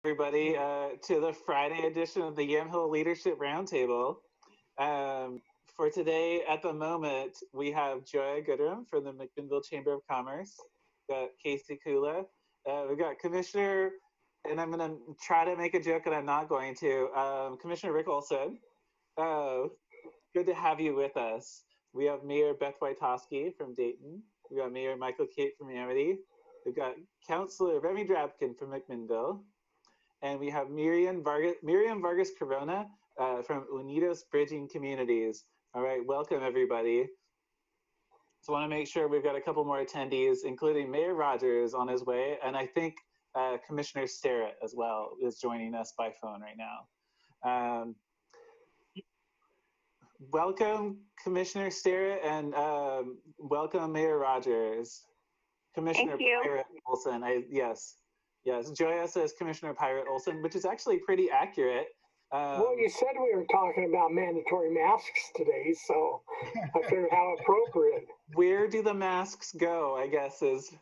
everybody, to the Friday edition of the Yamhill Leadership Roundtable. For today, at the moment, we have Joya Goodrum from the McMinnville Chamber of Commerce. We've got Casey Kula. We've got Commissioner, and I'm going to try to make a joke, and I'm not going to, Commissioner Rick Olson. Good to have you with us. We have Mayor Beth Wytoski from Dayton. We've got Mayor Michael Cate from Amity. We've got Councillor Remy Drabkin from McMinnville. And we have Miriam Vargas Corona from Unidos Bridging Communities. All right, welcome everybody. So I want to make sure we've got a couple more attendees, including Mayor Rogers on his way, and I think Commissioner Starrett as well is joining us by phone right now. Welcome, Commissioner Starrett, and welcome, Mayor Rogers. Commissioner Pirate Olson, yes, Joya says Commissioner Pirate Olson, which is actually pretty accurate. Well, you said we were talking about mandatory masks today, so I figured how appropriate. Where do the masks go, I guess, is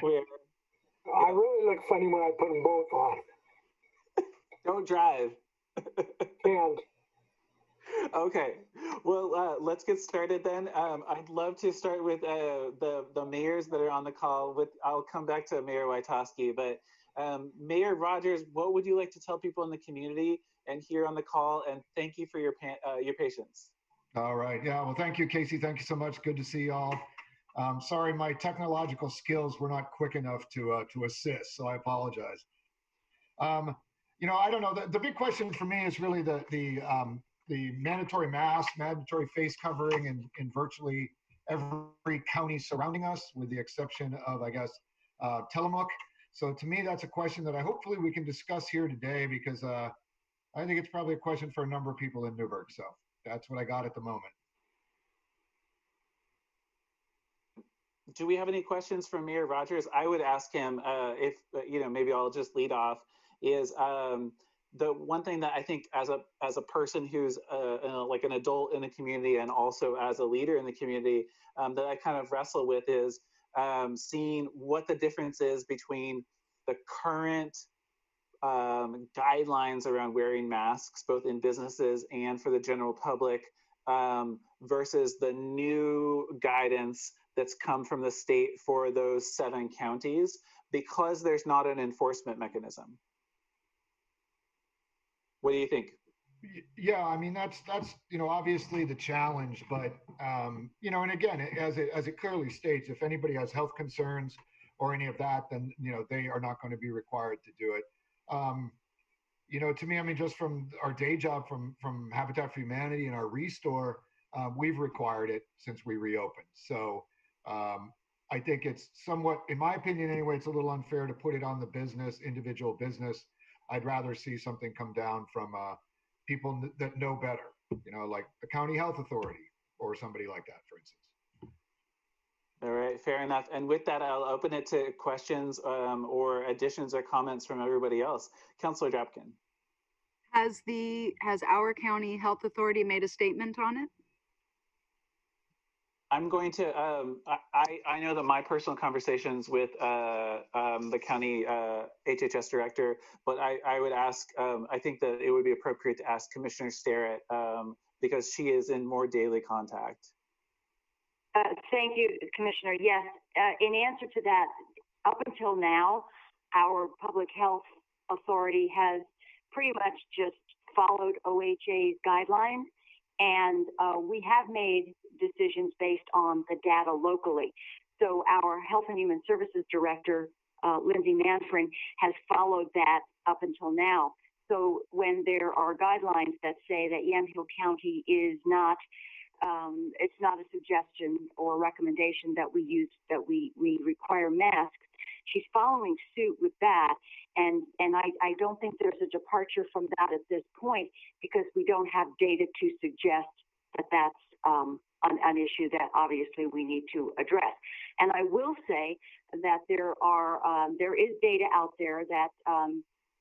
where. I really look funny when I put them both on. Don't drive. And. Okay, well, let's get started then. I'd love to start with the mayors that are on the call. I'll come back to Mayor Wytoski, but Mayor Rogers, what would you like to tell people in the community and here on the call? And thank you for your patience. All right, yeah, well, thank you, Casey. Thank you so much. Good to see you all. Sorry, my technological skills were not quick enough to assist, so I apologize. You know, I don't know. The big question for me is really the mandatory mask, mandatory face covering in virtually every county surrounding us, with the exception of, I guess, Tillamook. So to me, that's a question that hopefully we can discuss here today, because I think it's probably a question for a number of people in Newburgh. So that's what I got at the moment. Do we have any questions for Mayor Rogers? I would ask him if, maybe I'll just lead off, is the one thing that I think as a person who's like an adult in the community and also as a leader in the community, that I kind of wrestle with is seeing what the difference is between the current guidelines around wearing masks, both in businesses and for the general public, versus the new guidance that's come from the state for those 7 counties, because there's not an enforcement mechanism. What do you think? Yeah, I mean, that's obviously the challenge, but and again, as it clearly states, if anybody has health concerns or any of that, then they are not going to be required to do it. To me, I mean, just from our day job from Habitat for Humanity and our Restore, we've required it since we reopened. So I think it's somewhat, in my opinion anyway, it's a little unfair to put it on the individual business. I'd rather see something come down from people that know better, like the county health authority or somebody like that, for instance. All right, fair enough. And with that, I'll open it to questions or additions or comments from everybody else. Councillor Drabkin. Has our county health authority made a statement on it? I'm going to, I know that my personal conversations with the county HHS director, but I would ask, I think that it would be appropriate to ask Commissioner Starrett because she is in more daily contact. Thank you, Commissioner. Yes, in answer to that, up until now, our public health authority has pretty much just followed OHA's guidelines, and we have made decisions based on the data locally. So our Health and Human Services Director, Lindsay Manfrin, has followed that up until now. So when there are guidelines that say that Yamhill County is not, it's not a suggestion or recommendation that we use, that we require masks, she's following suit with that. And I don't think there's a departure from that at this point, because we don't have data to suggest that that's an issue that obviously we need to address. And I will say that there is data out there that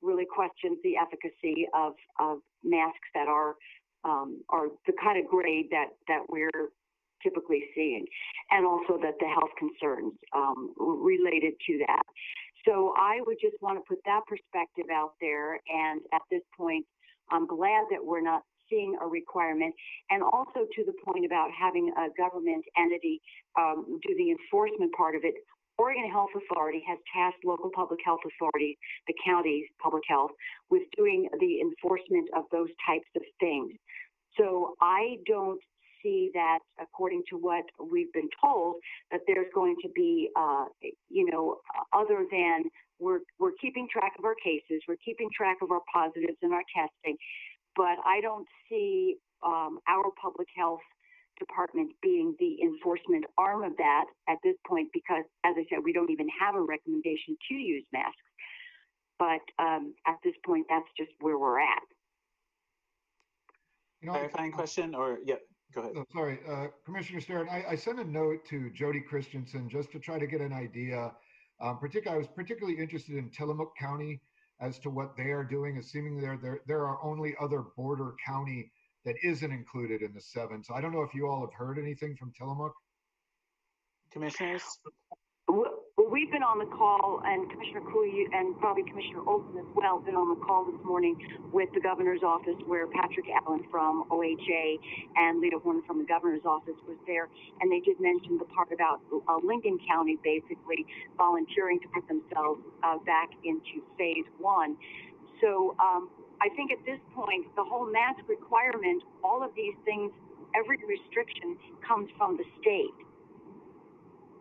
really questions the efficacy of masks that are the kind of grade that we're typically seeing, and also that the health concerns related to that. So I would just want to put that perspective out there. And at this point, I'm glad that we're not seeing a requirement. And also to the point about having a government entity do the enforcement part of it. Oregon Health Authority has tasked local public health authorities, the county's public health, with doing the enforcement of those types of things. So I don't see that, according to what we've been told, that there's going to be, other than we're keeping track of our cases, we're keeping track of our positives and our testing, but I don't see our public health department being the enforcement arm of that at this point, because, as I said, we don't even have a recommendation to use masks. But at this point, that's just where we're at. Clarifying question, or yeah, go ahead. Oh, sorry, Commissioner Starrett, I sent a note to Jody Christensen just to try to get an idea. I was particularly interested in Tillamook County as to what they are doing. Assuming there are only other border county that isn't included in the 7. So I don't know if you all have heard anything from Tillamook. Commissioners? Well, we've been on the call, and Commissioner Cooley and probably Commissioner Olson as well, been on the call this morning with the governor's office, where Patrick Allen from OHA and Lita Horn from the governor's office was there. And they did mention the part about Lincoln County basically volunteering to put themselves back into phase 1. So I think at this point, the whole mask requirement, all of these things, every restriction comes from the state.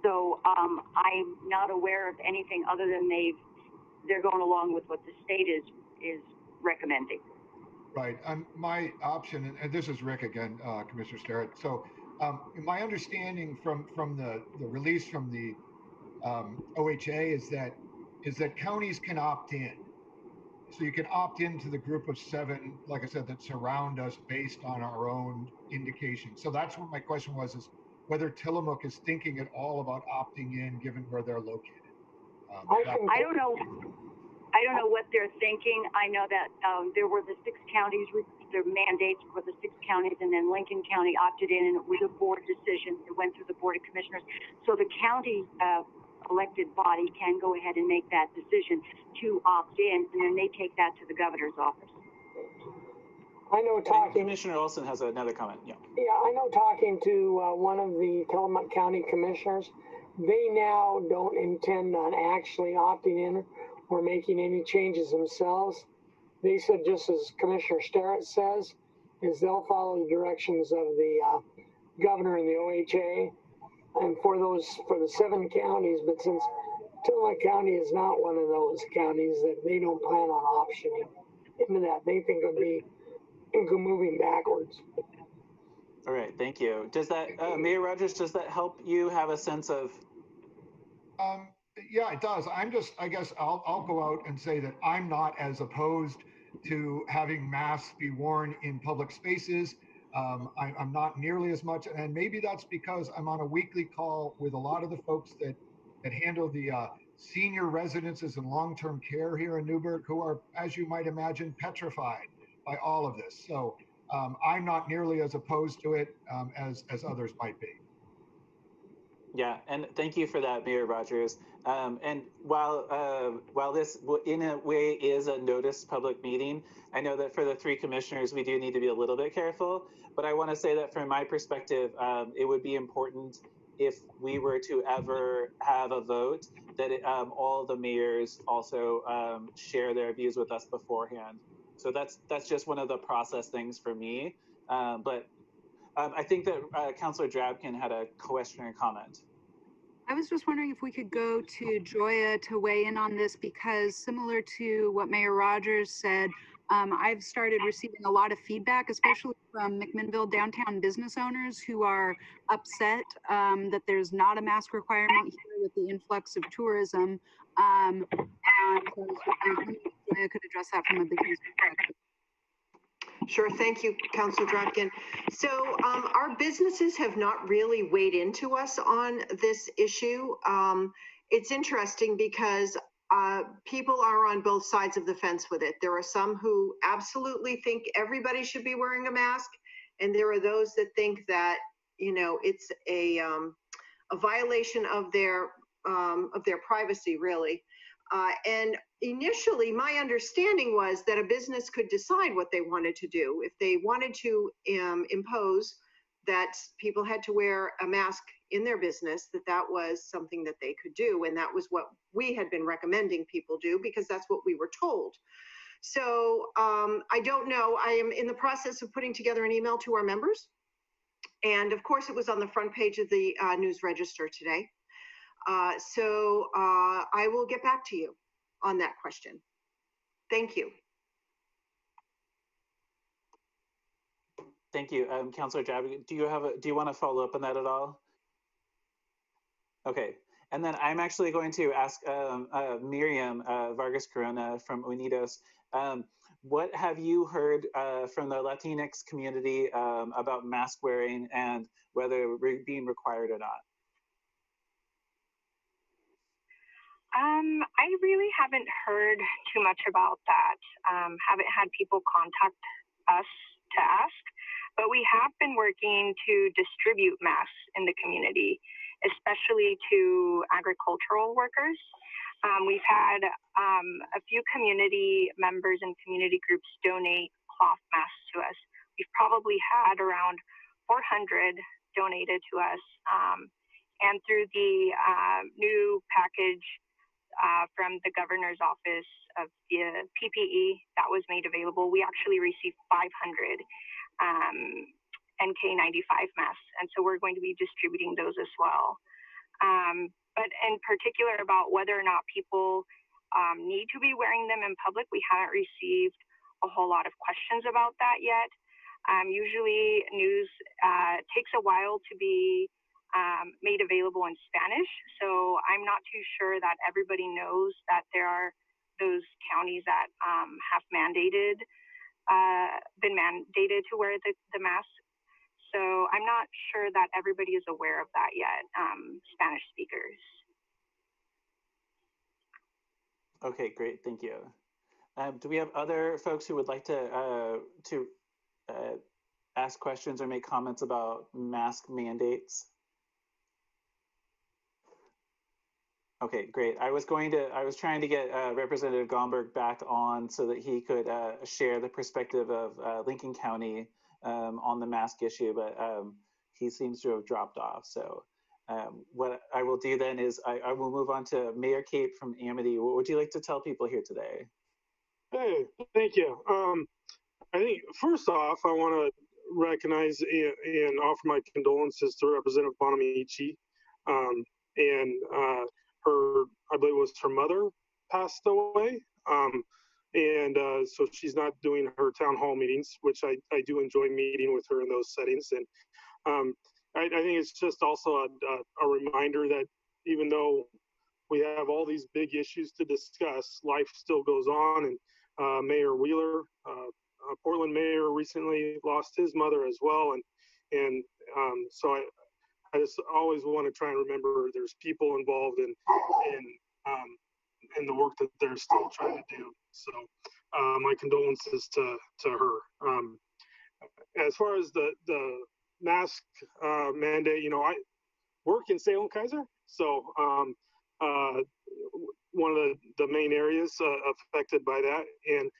So I'm not aware of anything other than they're going along with what the state is recommending. Right. My option, and this is Rick again, Commissioner Starrett. So my understanding from the release from the OHA is that counties can opt in. So you can opt into the group of 7, like I said, that surround us based on our own indication. So that's what my question was, is whether Tillamook is thinking at all about opting in, given where they're located. I don't know. I don't know what they're thinking. I know that there were the 6 counties, the mandates for the 6 counties, and then Lincoln County opted in, and it was a board decision. It went through the Board of Commissioners. So the county elected body can go ahead and make that decision to opt in, and then they take that to the governor's office. I know Commissioner Olson has another comment. Yeah. Yeah, I know talking to one of the Tillamook County commissioners, they now don't intend on actually opting in or making any changes themselves. They said, just as Commissioner Starrett says, is they'll follow the directions of the governor and the OHA, and for the 7 counties. But since Tillamook County is not one of those counties, that they don't plan on optioning into that, they think it'll be moving backwards. All right, thank you. Does that, Mayor Rogers, does that help you have a sense of? Yeah, it does. I guess I'll go out and say that I'm not as opposed to having masks be worn in public spaces. I'm not nearly as much, and maybe that's because I'm on a weekly call with a lot of the folks that handle the senior residences and long-term care here in Newburgh, who are, as you might imagine, petrified by all of this. So I'm not nearly as opposed to it as others might be. Yeah, and thank you for that, Mayor Rogers. And while this in a way is a noticed public meeting, I know that for the 3 commissioners, we do need to be a little bit careful. But I want to say that from my perspective, it would be important if we were to ever have a vote that all the mayors also share their views with us beforehand. So that's just one of the process things for me. But I think that Councillor Drabkin had a question or comment. I was just wondering if we could go to Joya to weigh in on this, because similar to what Mayor Rogers said, I've started receiving a lot of feedback, especially from McMinnville downtown business owners who are upset that there's not a mask requirement here with the influx of tourism. And so I was wondering if Joya could address that from a business perspective. Sure, thank you, Councilor Drotkin. So our businesses have not really weighed into us on this issue. It's interesting because people are on both sides of the fence with it. There are some who absolutely think everybody should be wearing a mask, and there are those that think that, you know, it's a violation of their privacy, really. And initially, my understanding was that a business could decide what they wanted to do. If they wanted to impose that people had to wear a mask in their business, that was something that they could do. And that was what we had been recommending people do, because that's what we were told. So I don't know. I am in the process of putting together an email to our members. And of course, it was on the front page of the News Register today. So I will get back to you on that question. Thank you. Thank you, Councillor Jabi. Do you want to follow up on that at all? Okay, and then I'm actually going to ask Miriam Vargas Corona from Unidos. What have you heard from the Latinx community about mask wearing and whether being required or not? I really haven't heard too much about that. Haven't had people contact us to ask, but we have been working to distribute masks in the community, especially to agricultural workers. We've had a few community members and community groups donate cloth masks to us. We've probably had around 400 donated to us. And through the new package from the governor's office of the PPE that was made available, we actually received 500 NK95 masks. And so we're going to be distributing those as well. But in particular about whether or not people need to be wearing them in public, we haven't received a whole lot of questions about that yet. Usually news takes a while to be made available in Spanish. So I'm not too sure that everybody knows that there are those counties that have been mandated to wear the mask. So I'm not sure that everybody is aware of that yet, Spanish speakers. Okay, great, thank you. Do we have other folks who would like to ask questions or make comments about mask mandates? Okay, great. I was trying to get Representative Gomberg back on so that he could share the perspective of Lincoln County on the mask issue, but he seems to have dropped off. So what I will do then is I will move on to Mayor Kate from Amity. What would you like to tell people here today? Hey, thank you. I think first off, I want to recognize and offer my condolences to Representative Bonamici. I believe it was her mother passed away. So she's not doing her town hall meetings, which I do enjoy meeting with her in those settings. And I think it's just also a reminder that even though we have all these big issues to discuss, life still goes on. And Mayor Wheeler, Portland mayor, recently lost his mother as well. So I just always want to try and remember there's people involved in the work that they're still trying to do. So my condolences to her. As far as the mask mandate, I work in Salem Kaiser, so one of the main areas affected by that. And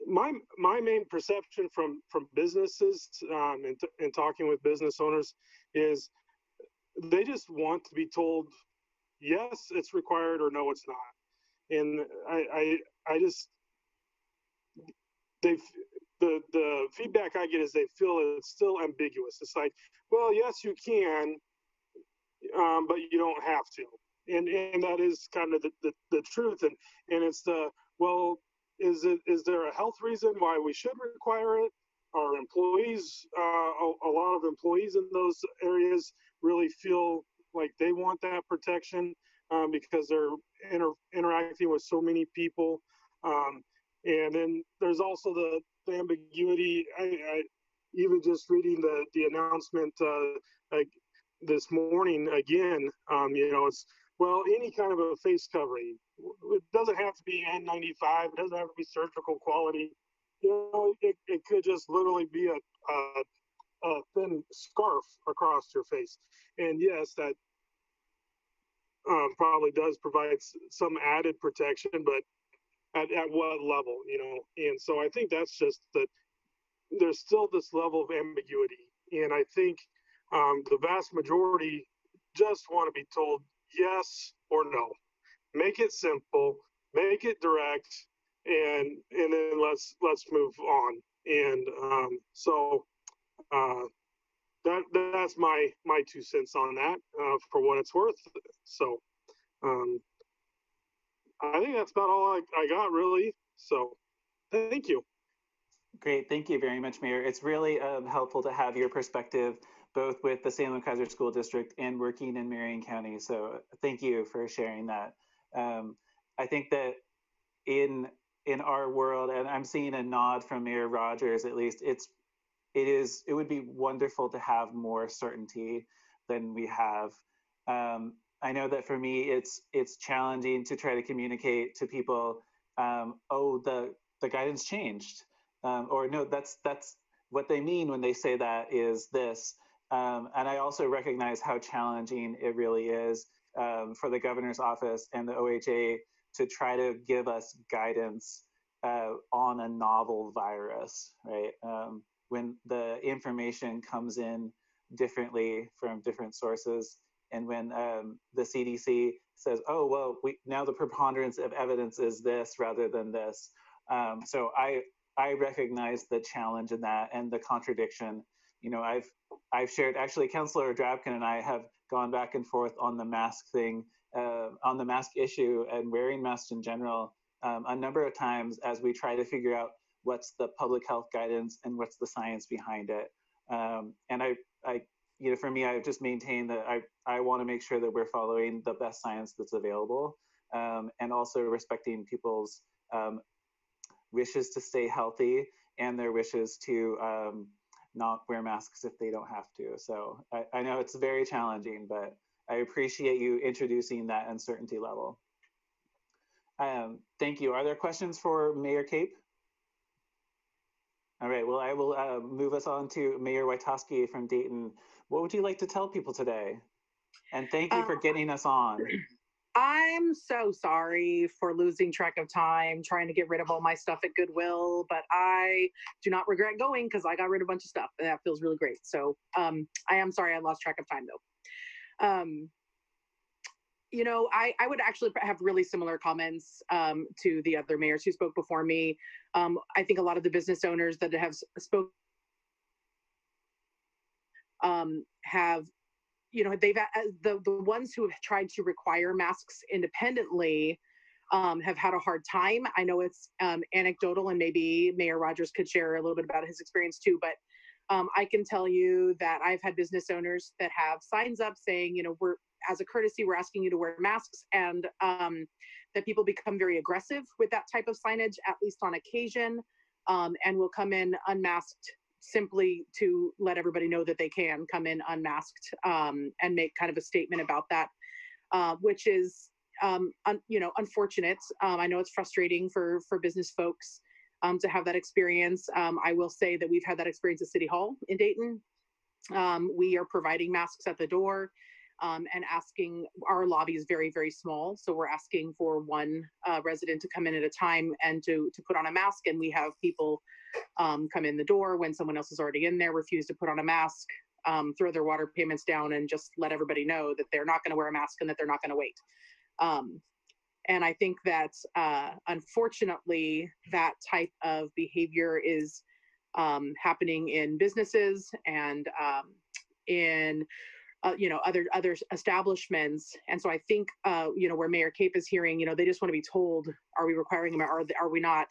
my main perception from businesses and talking with business owners is they just want to be told, yes, it's required, or no, it's not. And the feedback I get is they feel it's still ambiguous. It's like, well, yes, you can, but you don't have to. And that is kind of the truth. And it's well, is there a health reason why we should require it? Our employees, a lot of employees in those areas really feel like they want that protection because they're interacting with so many people. And then there's also the ambiguity. I even just reading the announcement like this morning again, it's, well, any kind of a face covering. It doesn't have to be N95. It doesn't have to be surgical quality. It could just literally be a thin scarf across your face. And yes, that probably does provide some added protection, but at what level, you know? And so I think that's just that there's still this level of ambiguity. And I think the vast majority just want to be told yes or no. Make it simple, make it direct, and then let's move on. And that's my 2 cents on that, for what it's worth. So I think that's about all I got, really. So thank you. Great, thank you very much, Mayor. It's really helpful to have your perspective, both with the Salem Keizer School District and working in Marion County. So thank you for sharing that. I think that in our world, and I'm seeing a nod from Mayor Rogers, at least, it would be wonderful to have more certainty than we have. I know that for me, it's challenging to try to communicate to people, oh, the guidance changed. Or no, that's what they mean when they say that is this. And I also recognize how challenging it really is for the governor's office and the OHA to try to give us guidance on a novel virus, right? When the information comes in differently from different sources, and when the CDC says, oh, well, now the preponderance of evidence is this rather than this. So I recognize the challenge in that and the contradiction. You know, I've shared, actually, Councillor Drapkin and I have gone back and forth on the mask thing, on the mask issue and wearing masks in general a number of times as we try to figure out what's the public health guidance and what's the science behind it. And I, you know, for me, I've just maintained that I want to make sure that we're following the best science that's available, and also respecting people's wishes to stay healthy and their wishes to not wear masks if they don't have to. So I know it's very challenging, but I appreciate you introducing that uncertainty level. Thank you. Are there questions for Mayor Cape? All right, well, I will move us on to Mayor Wytoski from Dayton. What would you like to tell people today? And thank you for getting us on. I'm so sorry for losing track of time, trying to get rid of all my stuff at Goodwill, but I do not regret going because I got rid of a bunch of stuff and that feels really great. So I am sorry I lost track of time though. You know, I would actually have really similar comments to the other mayors who spoke before me. I think a lot of the business owners that have spoken have, you know, they've the ones who have tried to require masks independently have had a hard time. I know it's anecdotal, and maybe Mayor Rogers could share a little bit about his experience too, but I can tell you that I've had business owners that have signs up saying, you know, as a courtesy, we're asking you to wear masks, and that people become very aggressive with that type of signage, at least on occasion, and will come in unmasked simply to let everybody know that they can come in unmasked, and make kind of a statement about that, which is, you know, unfortunate. I know it's frustrating for business folks to have that experience. I will say that we've had that experience at City Hall in Dayton. We are providing masks at the door. And asking, our lobby is very, very small. So we're asking for one resident to come in at a time and to put on a mask. And we have people come in the door when someone else is already in there, refuse to put on a mask, throw their water payments down, and just let everybody know that they're not going to wear a mask and that they're not going to wait. And I think that unfortunately, that type of behavior is happening in businesses and in you know, other establishments. And so I think, you know, where Mayor Cape is hearing, you know, they just want to be told, are we requiring them or are we not?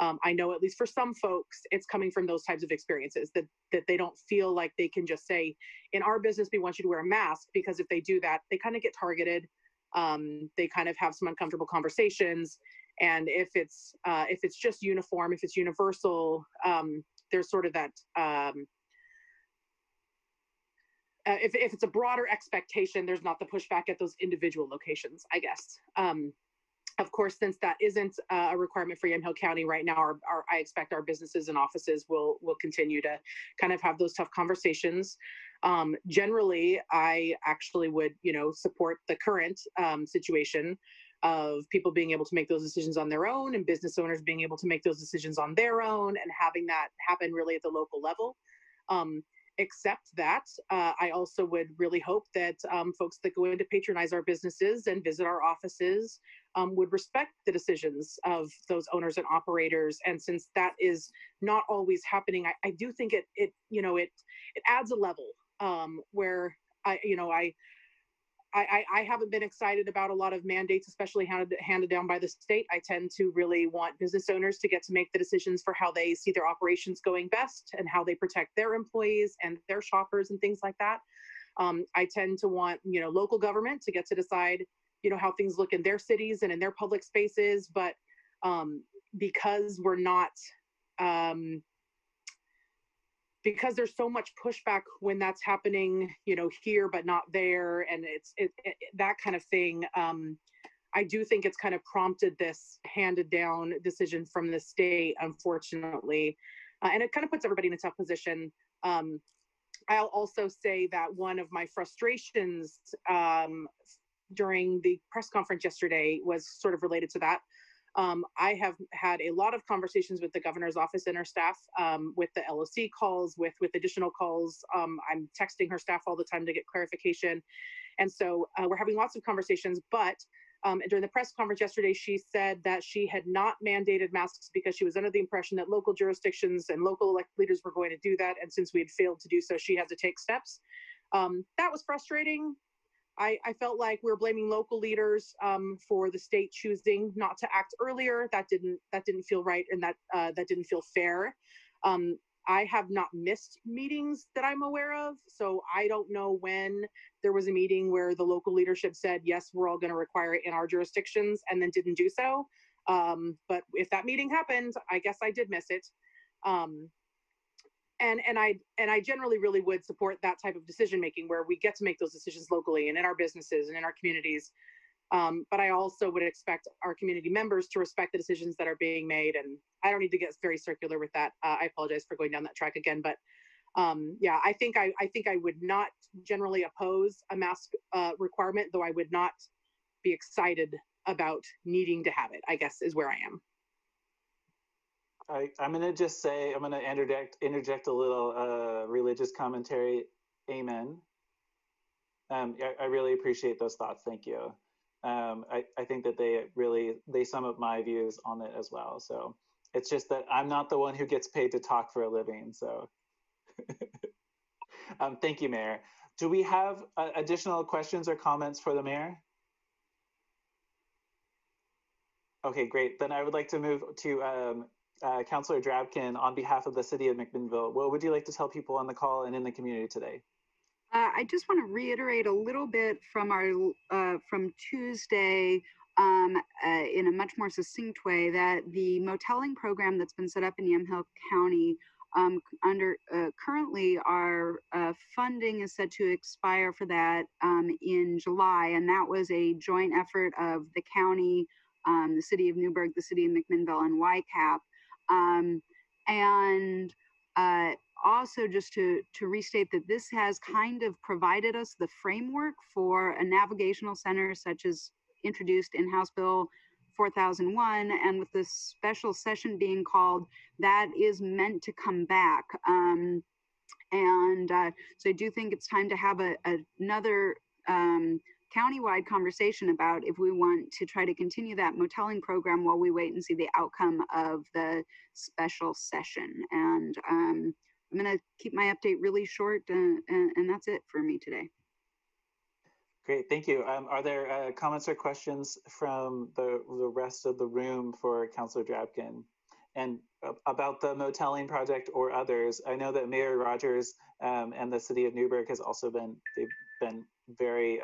I know at least for some folks, it's coming from those types of experiences that they don't feel like they can just say, in our business, we want you to wear a mask, because if they do that, they kind of get targeted. They kind of have some uncomfortable conversations. And if it's just uniform, if it's universal, there's sort of that, if it's a broader expectation, there's not the pushback at those individual locations, I guess. Of course, since that isn't a requirement for Yamhill County right now, I expect our businesses and offices will continue to kind of have those tough conversations. Generally, I actually would, support the current situation of people being able to make those decisions on their own and business owners being able to make those decisions on their own and having that happen really at the local level. Except that I also would really hope that folks that go in to patronize our businesses and visit our offices would respect the decisions of those owners and operators. And since that is not always happening, I do think it adds a level where I haven't been excited about a lot of mandates, especially handed down by the state. I tend to really want business owners to get to make the decisions for how they see their operations going best and how they protect their employees and their shoppers and things like that. I tend to want, local government to get to decide, how things look in their cities and in their public spaces. But because we're not, because there's so much pushback when that's happening, here, but not there. And it's that kind of thing. I do think it's kind of prompted this handed down decision from the state, unfortunately. And it kind of puts everybody in a tough position. I'll also say that one of my frustrations during the press conference yesterday was sort of related to that. I have had a lot of conversations with the governor's office and her staff, with the LOC calls, with additional calls. I'm texting her staff all the time to get clarification. And so we're having lots of conversations, but during the press conference yesterday, she said that she had not mandated masks because she was under the impression that local jurisdictions and local elected leaders were going to do that. And since we had failed to do so, she had to take steps. That was frustrating. I felt like we were blaming local leaders for the state choosing not to act earlier. That didn't feel right, and that didn't feel fair. I have not missed meetings that I'm aware of, so I don't know when there was a meeting where the local leadership said, yes, we're all going to require it in our jurisdictions, and then didn't do so. But if that meeting happened, I guess I did miss it. And I generally really would support that type of decision making where we get to make those decisions locally and in our businesses and in our communities. But I also would expect our community members to respect the decisions that are being made. And I don't need to get very circular with that. I apologize for going down that track again. But yeah, I think I would not generally oppose a mask requirement, though I would not be excited about needing to have it, I guess is where I am. I'm going to just say, I'm going to interject a little religious commentary. Amen. I really appreciate those thoughts. Thank you. I think that they sum up my views on it as well. So it's just that I'm not the one who gets paid to talk for a living. So thank you, Mayor. Do we have additional questions or comments for the Mayor? Okay, great. Then I would like to move to Councillor Drabkin on behalf of the City of McMinnville. What would you like to tell people on the call and in the community today? I just want to reiterate a little bit from our from Tuesday in a much more succinct way that the moteling program that's been set up in Yamhill County currently our funding is set to expire for that in July, and that was a joint effort of the county, the City of Newburgh, the City of McMinnville, and YCAP. And also just to restate that this has kind of provided us the framework for a navigational center such as introduced in House Bill 4001, and with this special session being called, that is meant to come back. So I do think it's time to have another countywide conversation about if we want to try to continue that moteling program while we wait and see the outcome of the special session. And I'm going to keep my update really short, and that's it for me today. Great, thank you. Are there comments or questions from the rest of the room for Councillor Drabkin? And about the moteling project or others, I know that Mayor Rogers and the City of Newburgh has also been very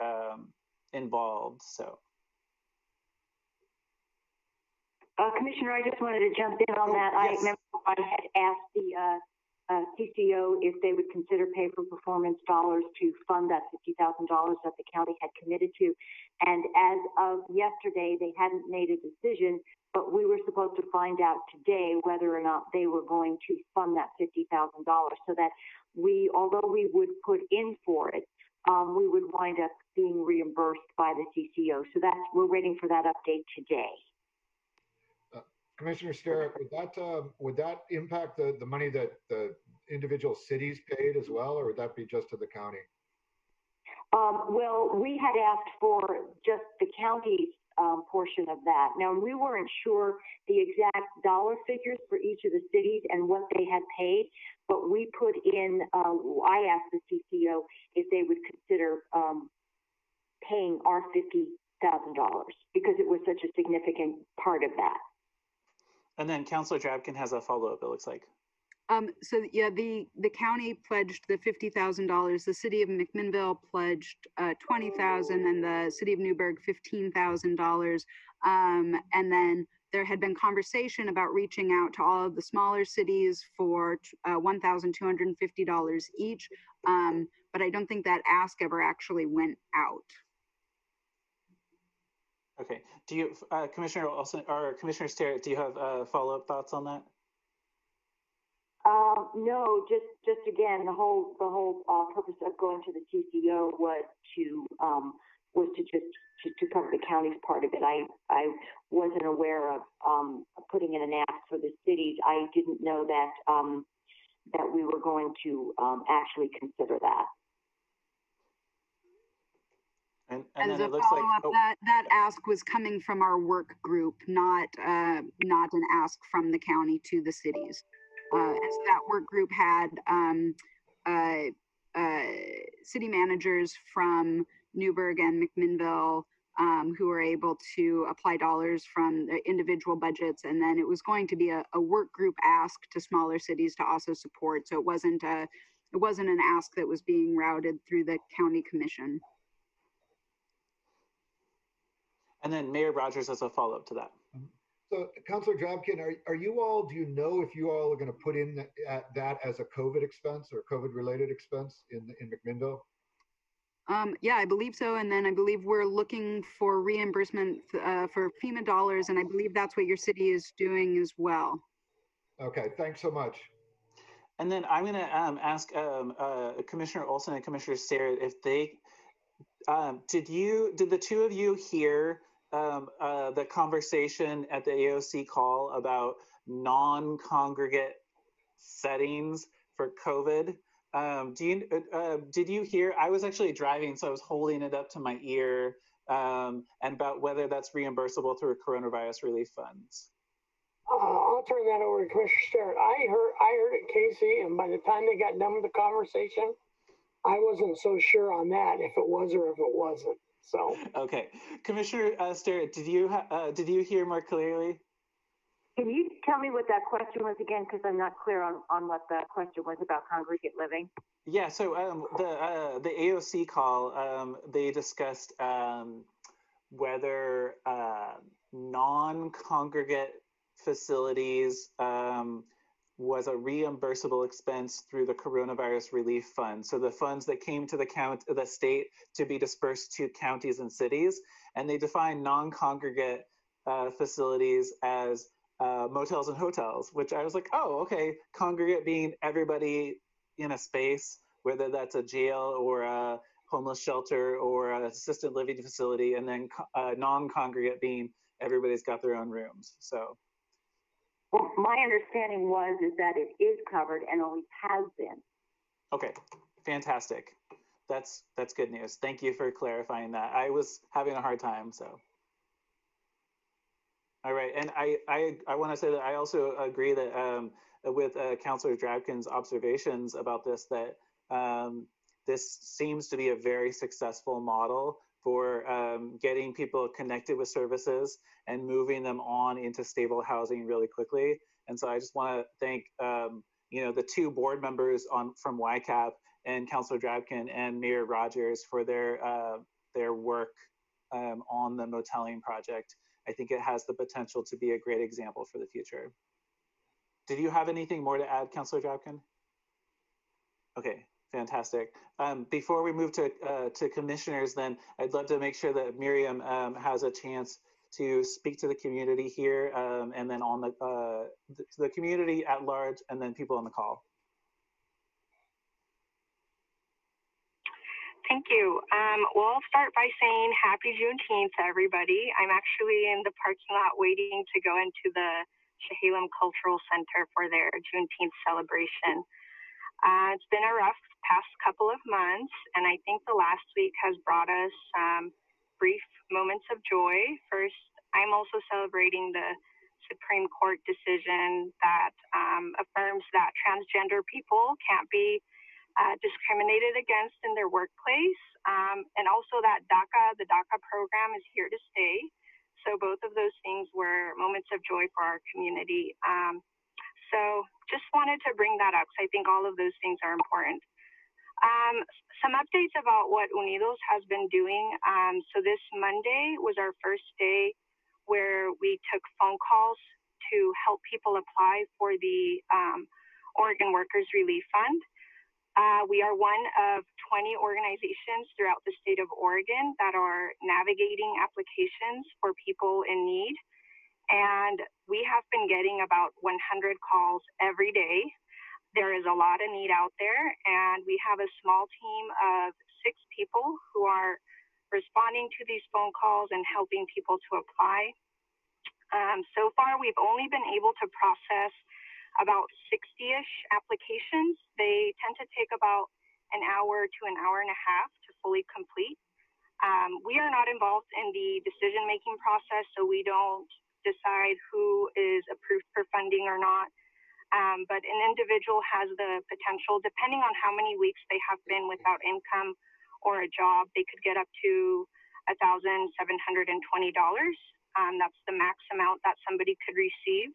involved, so. Commissioner, I just wanted to jump in on that. Yes. I remember I had asked the CCO if they would consider pay-for-performance dollars to fund that $50,000 that the county had committed to. And as of yesterday, they hadn't made a decision, but we were supposed to find out today whether or not they were going to fund that $50,000. So that although we would put in for it, we would wind up being reimbursed by the CCO. So we're waiting for that update today. Commissioner Starrett, would that impact the money that the individual cities paid as well, or would that be just to the county? Well, we had asked for just the county's portion of that. Now, we weren't sure the exact dollar figures for each of the cities and what they had paid, but we put in, I asked the CCO if they would consider paying our $50,000 because it was such a significant part of that. And then Councillor Drabkin has a follow-up, it looks like. So yeah, the county pledged the $50,000. The city of McMinnville pledged $20,000, and the city of Newburgh $15,000. And then there had been conversation about reaching out to all of the smaller cities for $1,250 each. But I don't think that ask ever actually went out. Okay. Do you, Commissioner Olson or Commissioner Starrett, do you have follow-up thoughts on that? No, just again, the whole purpose of going to the CCO was to cover the county's part of it. I wasn't aware of putting in an ask for the cities. I didn't know that that we were going to actually consider that. And As then a it looks like that ask was coming from our work group, not an ask from the county to the cities. As that work group had city managers from Newburgh and McMinnville who were able to apply dollars from the individual budgets, and then it was going to be a work group ask to smaller cities to also support. So it wasn't an ask that was being routed through the county commission. And then Mayor Rogers has a follow-up to that. So, Councillor Drabkin, do you know if you all are going to put in that as a COVID expense or COVID-related expense in McMinnville? Yeah, I believe so. And then I believe we're looking for reimbursement for FEMA dollars, and I believe that's what your city is doing as well. Okay, thanks so much. And then I'm going to ask Commissioner Olson and Commissioner Starrett if they did the two of you hear the conversation at the AOC call about non-congregate settings for COVID? Did you hear? I was actually driving, so I was holding it up to my ear, and about whether that's reimbursable through coronavirus relief funds. I'll turn that over to Commissioner Starrett. I heard it, Casey, and by the time they got done with the conversation, I wasn't so sure on that if it was or if it wasn't. So okay, Commissioner Starrett, did you hear more clearly? Can you tell me what that question was again? Because I'm not clear on what the question was about congregate living. Yeah, so the AOC call, they discussed whether non-congregate facilities was a reimbursable expense through the coronavirus relief fund. So the funds that came to the state to be dispersed to counties and cities, and they define non-congregate facilities as motels and hotels, which I was like, oh, okay. Congregate being everybody in a space, whether that's a jail or a homeless shelter or an assisted living facility, and then non-congregate being everybody's got their own rooms. So. Well, my understanding is that it is covered and always has been. Okay, fantastic. That's good news. Thank you for clarifying that. I was having a hard time, so. All right, and I want to say that I also agree that with Councillor Drabkin's observations about this, that this seems to be a very successful model for getting people connected with services and moving them on into stable housing really quickly. And so I just want to thank the two board members from YCAP and Councillor Drabkin and Mayor Rogers for their work on the moteling project. I think it has the potential to be a great example for the future. Did you have anything more to add, Councillor Drabkin? Okay. Fantastic. Before we move to commissioners, then I'd love to make sure that Miriam has a chance to speak to the community here, and then on the community at large, and then people on the call. Thank you. Well, I'll start by saying happy Juneteenth to everybody. I'm actually in the parking lot waiting to go into the Chehalem Cultural Center for their Juneteenth celebration. It's been a rough past couple of months, and I think the last week has brought us brief moments of joy. First, I'm also celebrating the Supreme Court decision that affirms that transgender people can't be discriminated against in their workplace, and also that the DACA program is here to stay. So both of those things were moments of joy for our community. So just wanted to bring that up, because I think all of those things are important. Some updates about what Unidos has been doing. So this Monday was our first day where we took phone calls to help people apply for the Oregon Workers Relief Fund. We are one of 20 organizations throughout the state of Oregon that are navigating applications for people in need. And we have been getting about 100 calls every day. There is a lot of need out there, and we have a small team of 6 people who are responding to these phone calls and helping people to apply. So far, we've only been able to process about 60-ish applications. They tend to take about an hour to an hour and a half to fully complete. We are not involved in the decision-making process, so we don't decide who is approved for funding or not. But an individual has the potential, depending on how many weeks they have been without income or a job, they could get up to $1,720. That's the max amount that somebody could receive.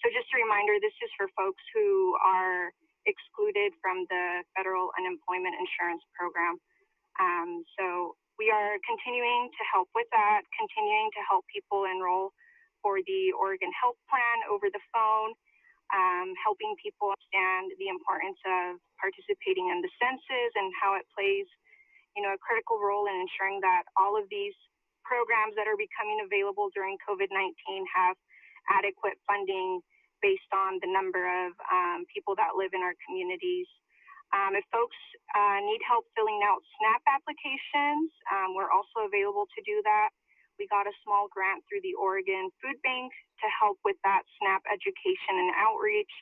So just a reminder, this is for folks who are excluded from the federal unemployment insurance program. So we are continuing to help with that, continuing to help people enroll for the Oregon Health Plan over the phone, helping people understand the importance of participating in the census and how it plays, a critical role in ensuring that all of these programs that are becoming available during COVID-19 have adequate funding based on the number of people that live in our communities. If folks need help filling out SNAP applications, we're also available to do that. We got a small grant through the Oregon Food Bank to help with that SNAP education and outreach.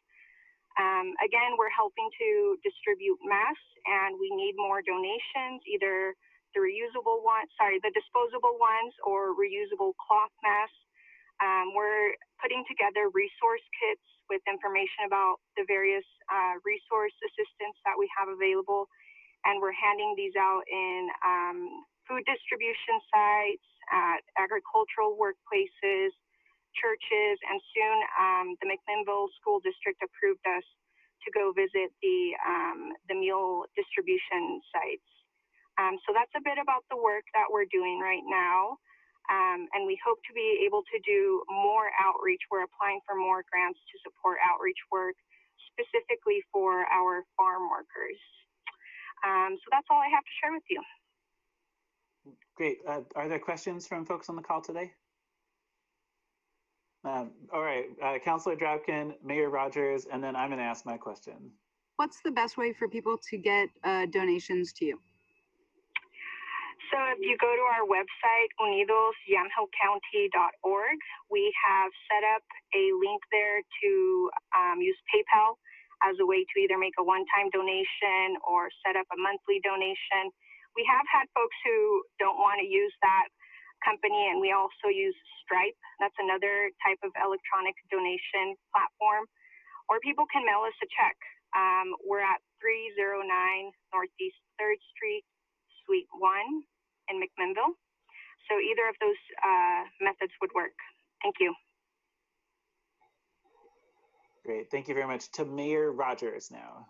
Again, we're helping to distribute masks, and we need more donations, either the disposable ones or reusable cloth masks. We're putting together resource kits with information about the various resource assistance that we have available, and we're handing these out in food distribution sites, at agricultural workplaces, churches, and soon the McMinnville School District approved us to go visit the meal distribution sites. So that's a bit about the work that we're doing right now. And we hope to be able to do more outreach. We're applying for more grants to support outreach work, specifically for our farm workers. So that's all I have to share with you. Great. Are there questions from folks on the call today? All right, Councillor Dropkin, Mayor Rogers, and then I'm going to ask my question. What's the best way for people to get donations to you? So if you go to our website, unidosyamhillcounty.org, we have set up a link there to use PayPal as a way to either make a one-time donation or set up a monthly donation. We have had folks who don't want to use that company, and we also use Stripe. That's another type of electronic donation platform. Or people can mail us a check. We're at 309 Northeast 3rd Street, Suite 1 in McMinnville. So either of those methods would work. Thank you. Great. Thank you very much. To Mayor Rogers now.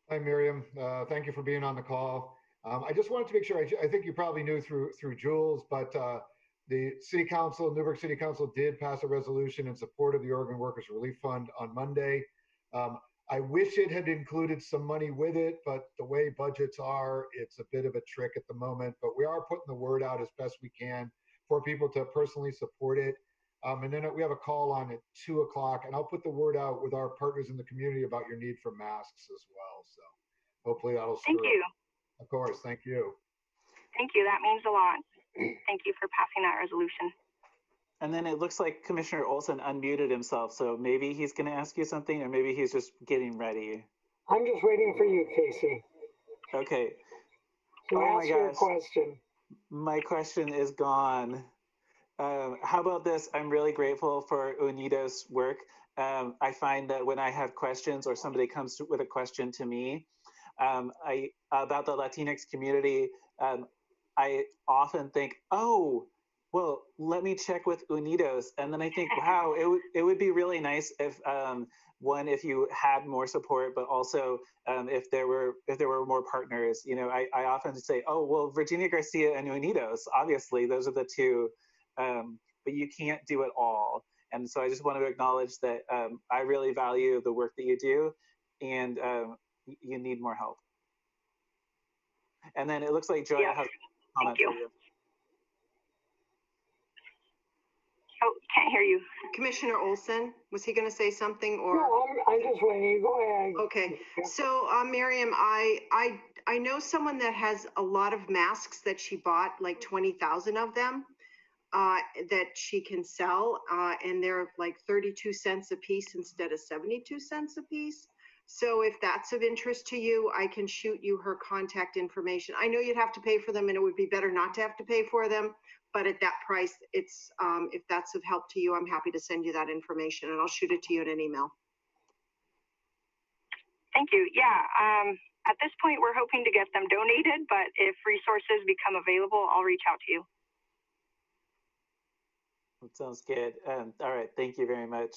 Hi, Miriam. Thank you for being on the call. I just wanted to make sure, I think you probably knew through Jules, but the City Council, Newburgh City Council did pass a resolution in support of the Oregon Workers Relief Fund on Monday. I wish it had included some money with it, but the way budgets are, it's a bit of a trick at the moment. But we are putting the word out as best we can for people to personally support it. And then we have a call on at 2 o'clock, and I'll put the word out with our partners in the community about your need for masks as well. So hopefully that'll Thank you. Of course, thank you. Thank you. That means a lot. Thank you for passing that resolution. And then it looks like Commissioner Olson unmuted himself, so maybe he's going to ask you something, or maybe he's just getting ready. I'm just waiting for you, Casey. Okay. So Oh ask my your gosh. question. My question is gone. How about this? I'm really grateful for Unido's work. I find that when I have questions or somebody comes with a question to me about the Latinx community, I often think, oh, well, let me check with Unidos. And then I think, wow, it would be really nice if, one, if you had more support, but also if there were more partners. You know, I often say, oh, well, Virginia Garcia and Unidos, obviously, those are the two, but you can't do it all. And so I just want to acknowledge that I really value the work that you do, and you need more help. And then it looks like Joya has a comment for you. Oh, can't hear you. Commissioner Olson, was he going to say something, or? No, I'm just waiting. Go ahead. Okay. So, Miriam, I know someone that has a lot of masks that she bought, like 20,000 of them, that she can sell, and they're like 32 cents a piece instead of 72 cents a piece. So if that's of interest to you, I can shoot you her contact information. I know you'd have to pay for them, and it would be better not to have to pay for them. But at that price, it's if that's of help to you, I'm happy to send you that information, and I'll shoot it to you in an email. Thank you. Yeah. At this point, we're hoping to get them donated, but if resources become available, I'll reach out to you. That sounds good. All right. Thank you very much.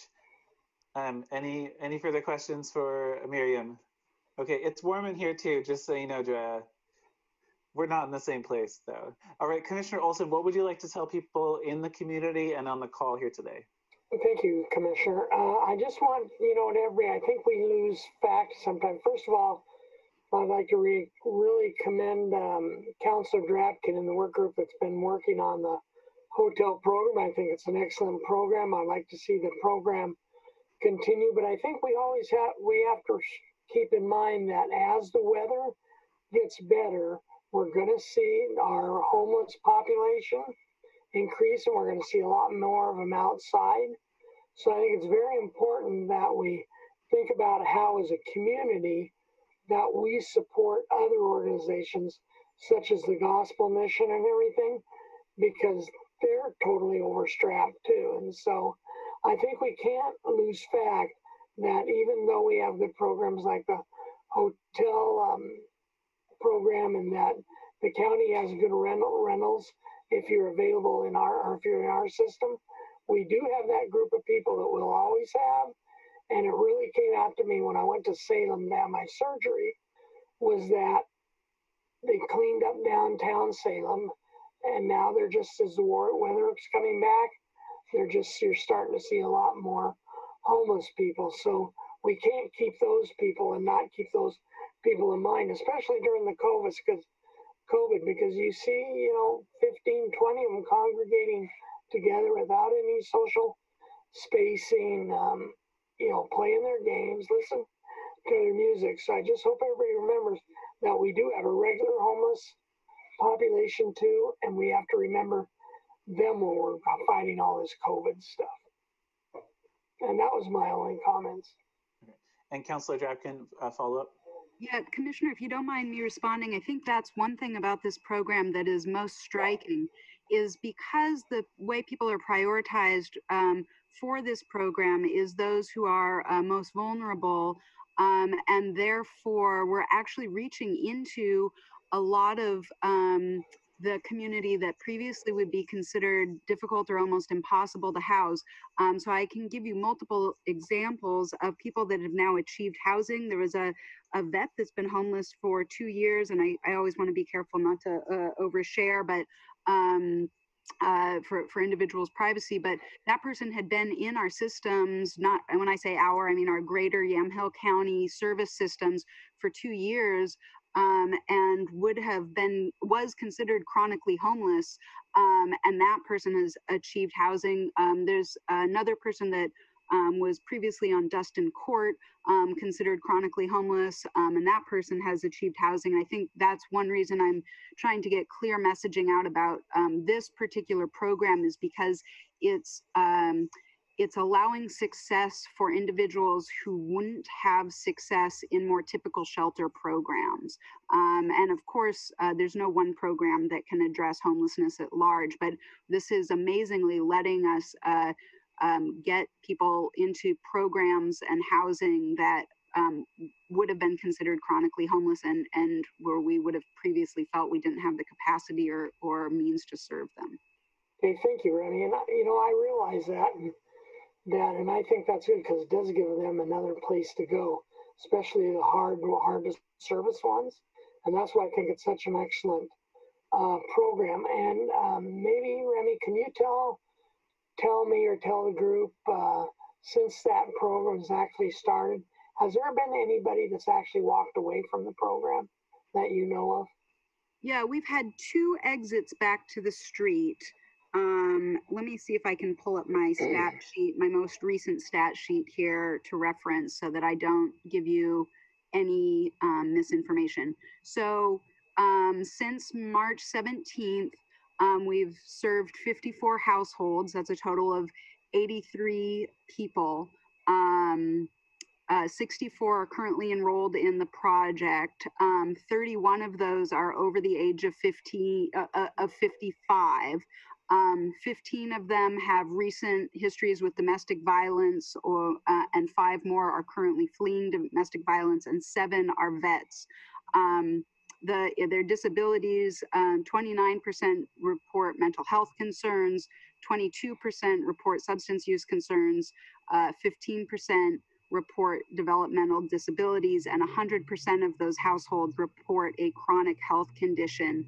Any further questions for Miriam? Okay, it's warm in here too, just so you know, Joya. We're not in the same place though. All right, Commissioner Olson, what would you like to tell people in the community and on the call here today? Thank you, Commissioner. I just want, I think we lose facts sometimes. First of all, I'd like to really commend Councillor Drapkin and the work group that's been working on the hotel program. I think it's an excellent program. I'd like to see the program continue, but I think we have to keep in mind that as the weather gets better, we're going to see our homeless population increase, and we're going to see a lot more of them outside. So I think it's very important that we think about how, as a community, that we support other organizations such as the Gospel Mission and everything, because they're totally overstrapped too. And so I think we can't lose fact that even though we have good programs like the hotel program, and that the county has good rentals if you're available if you're in our system, we do have that group of people that we'll always have. And it really came out to me when I went to Salem to have my surgery, was that they cleaned up downtown Salem, and now they're just, as the weather's coming back, you're starting to see a lot more homeless people. So we can't keep those people and not keep those people in mind, especially during the COVID, because you see, 15, 20 of them congregating together without any social spacing, playing their games, listen to their music. So I just hope everybody remembers that we do have a regular homeless population too, and we have to remember them when we're fighting all this COVID stuff. And that was my only comments. Okay. And Councillor Drapkin, follow up? Yeah, Commissioner, if you don't mind me responding, I think that's one thing about this program that is most striking, is because the way people are prioritized for this program is those who are most vulnerable, and therefore we're actually reaching into a lot of the community that previously would be considered difficult or almost impossible to house. So I can give you multiple examples of people that have now achieved housing. There was a vet that's been homeless for 2 years, and I always want to be careful not to overshare, but for individuals' privacy, but that person had been in our systems, not, when I say our, I mean our greater Yamhill County service systems for 2 years, and was considered chronically homeless, and that person has achieved housing. There's another person that was previously on Dustin Court, considered chronically homeless, and that person has achieved housing. I think that's one reason I'm trying to get clear messaging out about this particular program, is because it's allowing success for individuals who wouldn't have success in more typical shelter programs. And of course, there's no one program that can address homelessness at large, but this is amazingly letting us get people into programs and housing that would have been considered chronically homeless, and where we would have previously felt we didn't have the capacity or means to serve them. Okay, thank you, Remy. And I realize that. And I think that's good because it does give them another place to go, especially the hard to service ones. And that's why I think it's such an excellent program. And maybe, Remy, can you tell me or tell the group, since that program has actually started, has there been anybody that's actually walked away from the program that you know of? Yeah, we've had 2 exits back to the street. Let me see if I can pull up my stat sheet, my most recent stat sheet here to reference so that I don't give you any misinformation. So since March 17th, we've served 54 households. That's a total of 83 people. 64 are currently enrolled in the project. 31 of those are over the age of 55. 15 of them have recent histories with domestic violence, and 5 more are currently fleeing domestic violence, and 7 are vets. Their disabilities, 29% report mental health concerns, 22% report substance use concerns, 15% report developmental disabilities, and 100% of those households report a chronic health condition.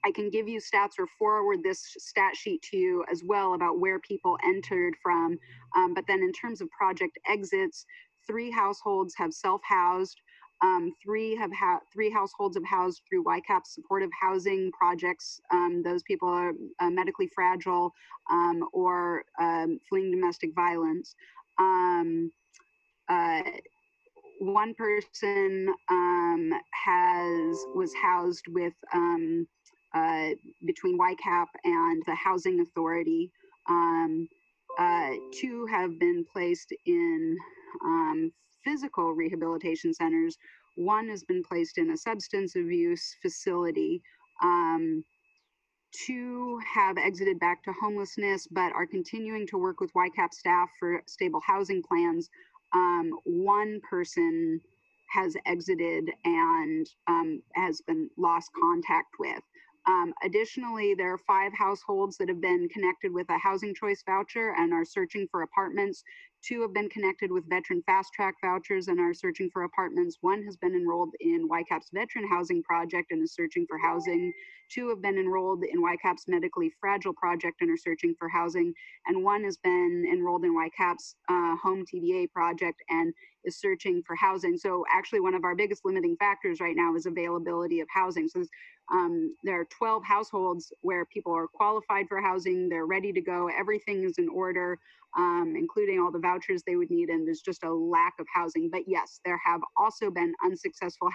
I can give you stats or forward this stat sheet to you as well about where people entered from. But then in terms of project exits, 3 households have self-housed. 3 households have housed through YCAP's supportive housing projects. Those people are medically fragile or fleeing domestic violence. 1 person was housed with between YCAP and the Housing Authority. 2 have been placed in physical rehabilitation centers. 1 has been placed in a substance abuse facility. 2 have exited back to homelessness, but are continuing to work with YCAP staff for stable housing plans. 1 person has exited and has been lost contact with. Additionally, there are 5 households that have been connected with a housing choice voucher and are searching for apartments. 2 have been connected with veteran fast track vouchers and are searching for apartments. 1 has been enrolled in YCAP's veteran housing project and is searching for housing. 2 have been enrolled in YCAP's medically fragile project and are searching for housing. And 1 has been enrolled in YCAP's home TBA project and is searching for housing. So actually one of our biggest limiting factors right now is availability of housing. So there are 12 households where people are qualified for housing, they're ready to go, everything is in order, including all the vouchers they would need, and there's just a lack of housing. But yes, there have also been unsuccessful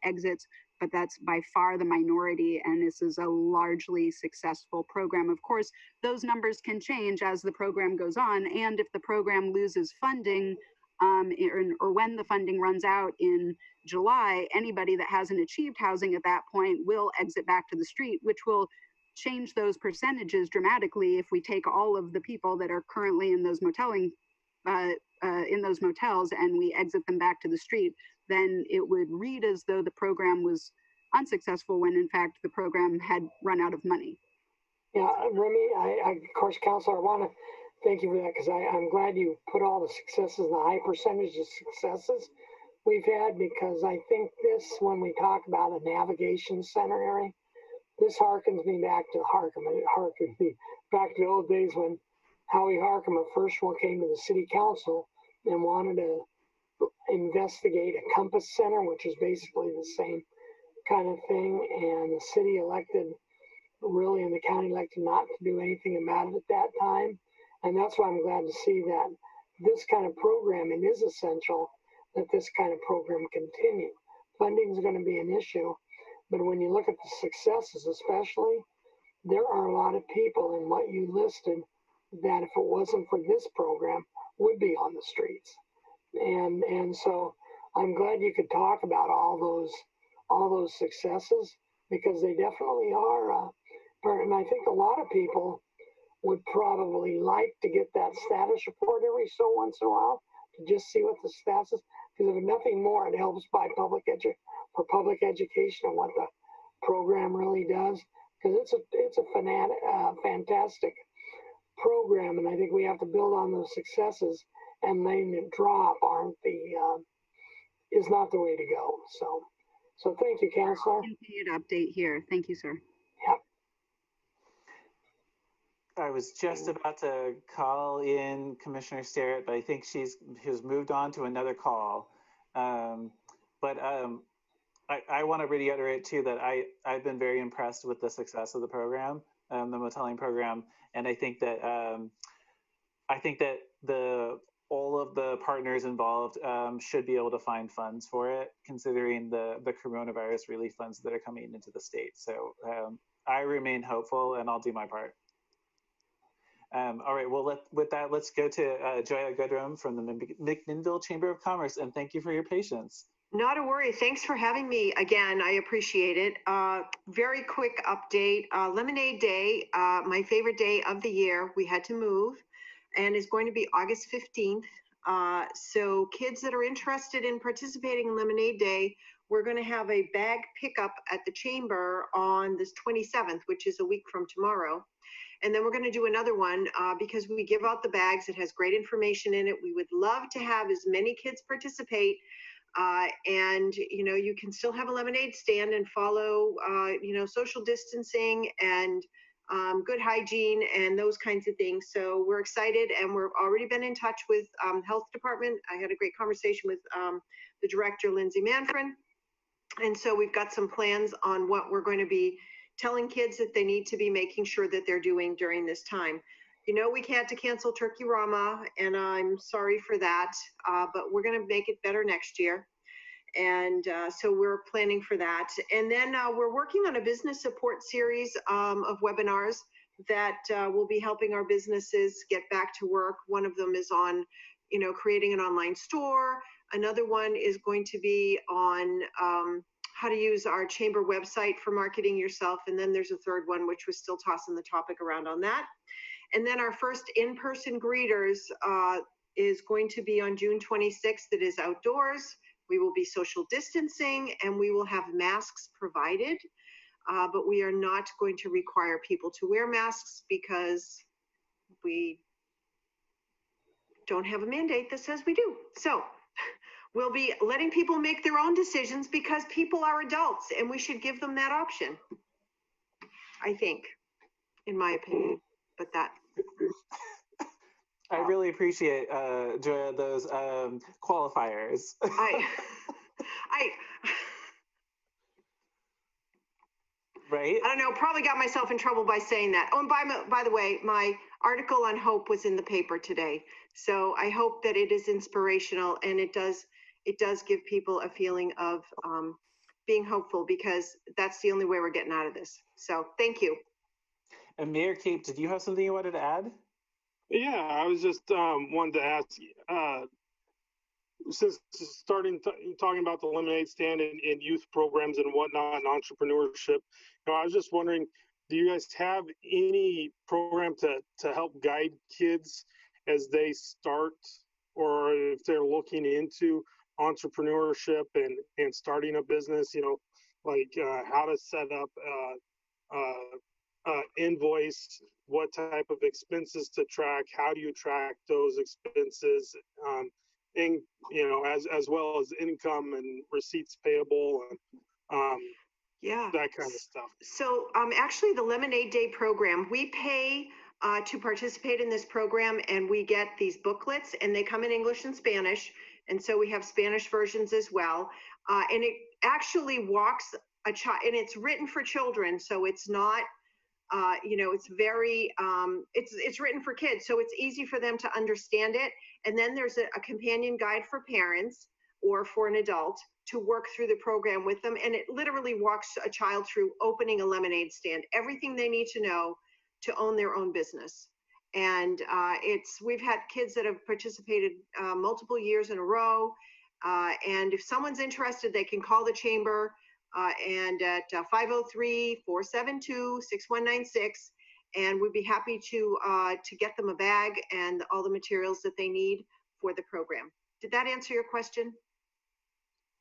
exits, but that's by far the minority, and this is a largely successful program. Of course, those numbers can change as the program goes on, and if the program loses funding, or when the funding runs out in July, anybody that hasn't achieved housing at that point will exit back to the street, which will change those percentages dramatically. If we take all of the people that are currently in those motels and we exit them back to the street, then it would read as though the program was unsuccessful when in fact the program had run out of money. Yeah, Remy, of course, Councillor, I want to thank you for that, because I'm glad you put all the successes, the high percentage of successes we've had, because I think this, when we talk about a navigation center area, this harkens me back to the old days when Howie Harkema first one came to the city council and wanted to investigate a compass center, which is basically the same kind of thing, and the city elected, really, and the county elected not to do anything about it at that time. And that's why I'm glad to see that this kind of programming is essential, that this kind of program continue. Funding is going to be an issue, but when you look at the successes especially, there are a lot of people in what you listed that if it wasn't for this program would be on the streets. And so I'm glad you could talk about all those successes, because they definitely are. And I think a lot of people would probably like to get that status report every so once in a while to just see what the status is. Because if nothing more, it helps by public education and what the program really does. Because it's a fantastic program, and I think we have to build on those successes. And letting it drop is not the way to go. So thank you, Councillor. Continued update here. Thank you, sir. Yep. I was just about to call in Commissioner Starrett, but I think she's moved on to another call. I want to reiterate too that I've been very impressed with the success of the program, the motelling program, and I think that all of the partners involved should be able to find funds for it, considering the coronavirus relief funds that are coming into the state. So I remain hopeful, and I'll do my part. All right, well, with that, let's go to Joya Goodrum from the McMinnville Chamber of Commerce, and thank you for your patience. Not a worry. Thanks for having me again. I appreciate it. Very quick update. Lemonade Day, my favorite day of the year. We had to move, and it's going to be August 15th. So kids that are interested in participating in Lemonade Day, we're going to have a bag pickup at the chamber on this 27th, which is a week from tomorrow. And then we're going to do another one because we give out the bags. It has great information in it. We would love to have as many kids participate. And, you know, you can still have a lemonade stand and follow, you know, social distancing and good hygiene and those kinds of things. So we're excited, and we've already been in touch with health department. I had a great conversation with the director, Lindsay Manfred. And so we've got some plans on what we're going to be telling kids that they need to be making sure that they're doing during this time. You know, we had to cancel Turkey Rama, and I'm sorry for that, but we're going to make it better next year. And so we're planning for that. And then we're working on a business support series of webinars that will be helping our businesses get back to work. One of them is on, you know, creating an online store. Another one is going to be on how to use our chamber website for marketing yourself. And then there's a third one, which was still tossing the topic around on that. And then our first in-person greeters is going to be on June 26th. It is outdoors. We will be social distancing, and we will have masks provided. But we are not going to require people to wear masks because we don't have a mandate that says we do. So we'll be letting people make their own decisions because people are adults, and we should give them that option, I think, in my opinion. But that. I really appreciate, Joya, those qualifiers. Right? I don't know, probably got myself in trouble by saying that. Oh, and by the way, my article on hope was in the paper today. So I hope that it is inspirational, and it does give people a feeling of being hopeful, because that's the only way we're getting out of this. So thank you. And Mayor Cape, did you have something you wanted to add? Yeah, I was just wanted to ask, since talking about the lemonade stand and youth programs and whatnot and entrepreneurship, you know, I was just wondering, do you guys have any program to help guide kids as they start, or if they're looking into entrepreneurship and starting a business, you know, like how to set up invoice, what type of expenses to track, how do you track those expenses, and you know, as well as income and receipts payable and yeah, that kind of stuff. So actually the Lemonade Day program, we pay to participate in this program, and we get these booklets, and they come in English and Spanish, and so we have Spanish versions as well, and it actually walks a child, and it's written for children, so it's not It's very, it's written for kids, so it's easy for them to understand it. And then there's a companion guide for parents or for an adult to work through the program with them. And it literally walks a child through opening a lemonade stand, everything they need to know to own their own business. And we've had kids that have participated multiple years in a row. And if someone's interested, they can call the chamber and at 503-472-6196. And we'd be happy to get them a bag and all the materials that they need for the program. Did that answer your question?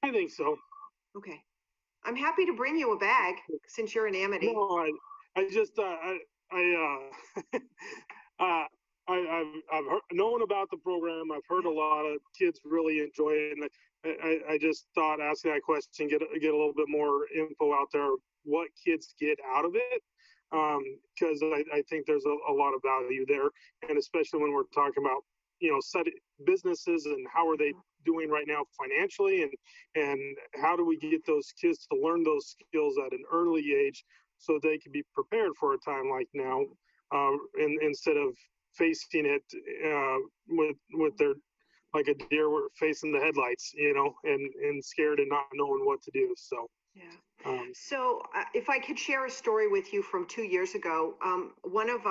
I think so. Okay. I'm happy to bring you a bag since you're in Amity. No, I just, I've known about the program. I've heard a lot of kids really enjoy it. And I just thought asking that question, get a little bit more info out there, what kids get out of it. Because I think there's a lot of value there. And especially when we're talking about, set businesses and how are they doing right now financially, and how do we get those kids to learn those skills at an early age so they can be prepared for a time like now, instead of facing it with their, like a deer facing the headlights, and scared and not knowing what to do. So yeah. So if I could share a story with you from 2 years ago, one of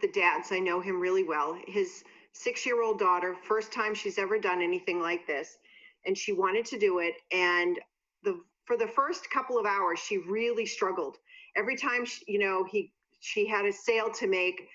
the dads, I know him really well, his 6-year-old daughter, first time she's ever done anything like this, and she wanted to do it. And for the first couple of hours, she really struggled. Every time she had a sale to make,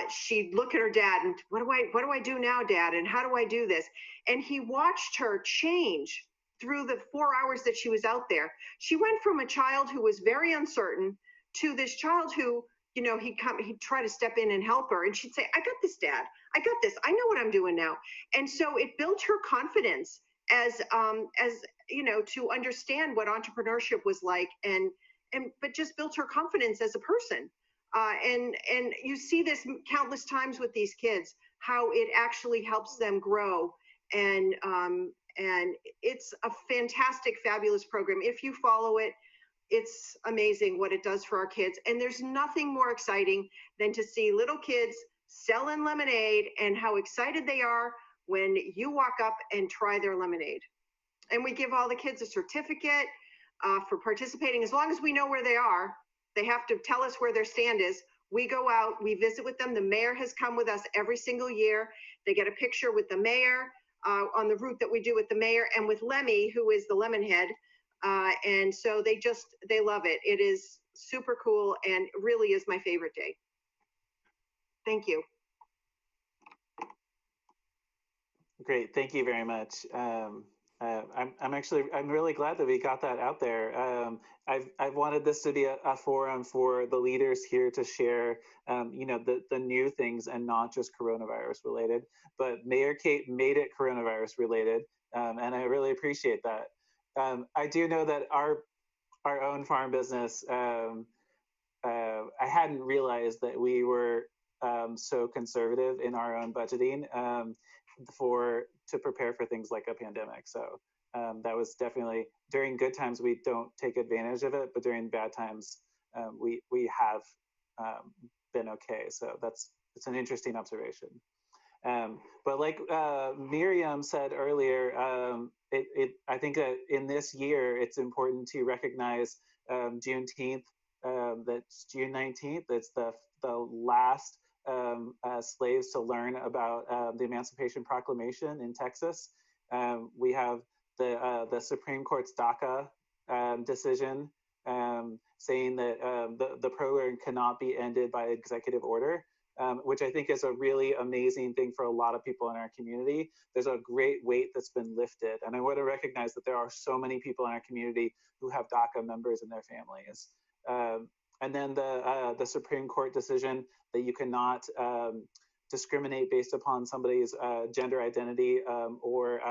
she'd look at her dad and what do I do now, Dad? And how do I do this? And he watched her change through the 4 hours that she was out there. She went from a child who was very uncertain to this child who, he'd try to step in and help her. And she'd say, I got this, Dad. I got this. I know what I'm doing now. And so it built her confidence as to understand what entrepreneurship was like, but just built her confidence as a person. And you see this countless times with these kids, how it actually helps them grow. And it's a fantastic, fabulous program. If you follow it, it's amazing what it does for our kids. And there's nothing more exciting than to see little kids selling lemonade and how excited they are when you walk up and try their lemonade. And we give all the kids a certificate for participating. As long as we know where they are, they have to tell us where their stand is. We go out, we visit with them. The mayor has come with us every single year. They get a picture with the mayor on the route that we do with the mayor and with Lemmy, who is the lemon head. And so they love it. It is super cool and really is my favorite day. Thank you. Great, thank you very much. I'm really glad that we got that out there. I've wanted this to be a forum for the leaders here to share, the new things and not just coronavirus related. But Mayor Kate made it coronavirus related, and I really appreciate that. I do know that our own farm business, I hadn't realized that we were so conservative in our own budgeting to prepare for things like a pandemic. So that was definitely, during good times we don't take advantage of it, but during bad times we have been okay. So it's an interesting observation. But like Miriam said earlier, I think that in this year it's important to recognize Juneteenth. That's June 19th. It's the last slaves to learn about the Emancipation Proclamation in Texas. We have the Supreme Court's DACA decision saying that the program cannot be ended by executive order, which I think is a really amazing thing for a lot of people in our community. There's a great weight that's been lifted. And I want to recognize that there are so many people in our community who have DACA members in their families. And then the Supreme Court decision that you cannot discriminate based upon somebody's gender identity or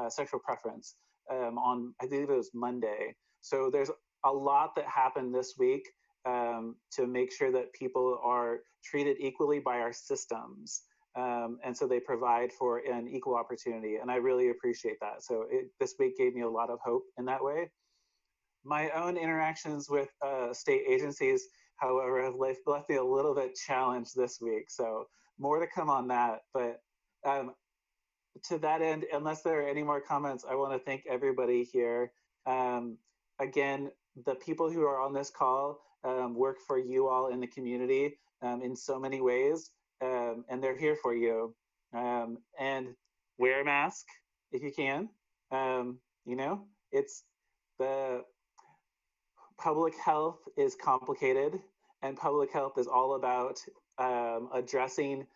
sexual preference on, I believe it was Monday. So there's a lot that happened this week to make sure that people are treated equally by our systems. And so they provide for an equal opportunity. And I really appreciate that. So this week gave me a lot of hope in that way. My own interactions with state agencies However, has left me a little bit challenged this week. So more to come on that. But to that end, unless there are any more comments, I want to thank everybody here. Again, the people who are on this call work for you all in the community in so many ways, and they're here for you. And wear a mask if you can. You know, it's the public health is complicated, and public health is all about addressing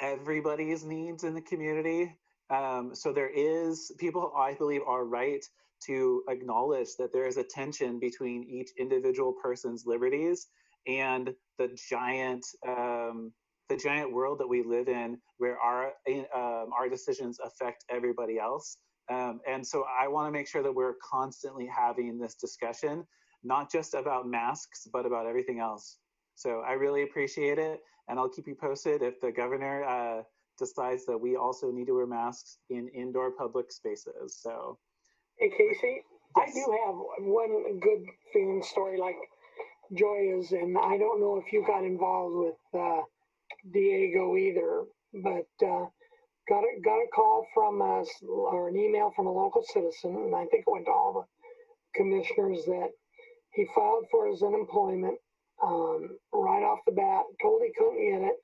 everybody's needs in the community. So there is, people I believe are right to acknowledge that there is a tension between each individual person's liberties and the giant world that we live in, where our decisions affect everybody else. And so I want to make sure that we're constantly having this discussion, not just about masks, but about everything else. So I really appreciate it, and I'll keep you posted if the governor decides that we also need to wear masks in indoor public spaces. So, hey Casey, yes. I do have one good feeling story like Joya's, and I don't know if you got involved with Diego either, but got a call from us or an email from a local citizen, and I think it went to all the commissioners, that he filed for his unemployment right off the bat, told he couldn't get it,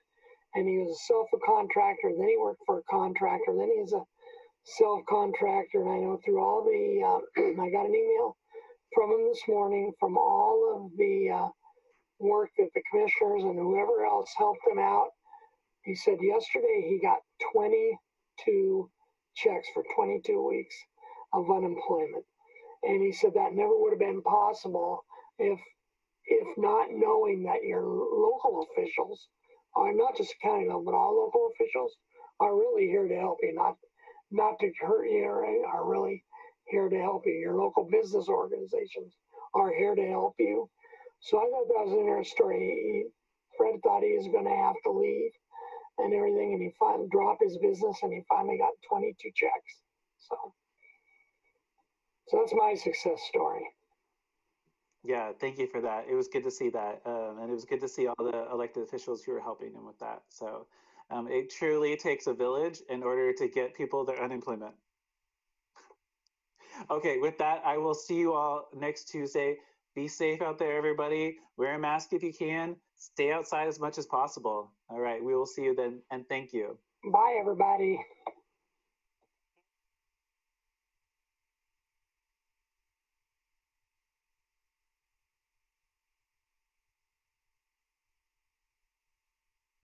and he was a self-contractor, then he worked for a contractor, then he's a self-contractor, and I know through all the, I got an email from him this morning from all of the work that the commissioners and whoever else helped him out. He said yesterday he got 22 checks for 22 weeks of unemployment. And he said that never would have been possible if not knowing that your local officials are not just county level, but all local officials are really here to help you, not to hurt you, right? Are really here to help you. Your local business organizations are here to help you. So I thought that was an interesting story. Fred thought he was going to have to leave and everything, and he finally dropped his business, and he finally got 22 checks. So that's my success story. Yeah, thank you for that. It was good to see that, and it was good to see all the elected officials who are helping him with that. So it truly takes a village in order to get people their unemployment. Okay, with that, I will see you all next Tuesday. Be safe out there, everybody. Wear a mask if you can. Stay outside as much as possible. All right, we will see you then, and thank you. Bye, everybody.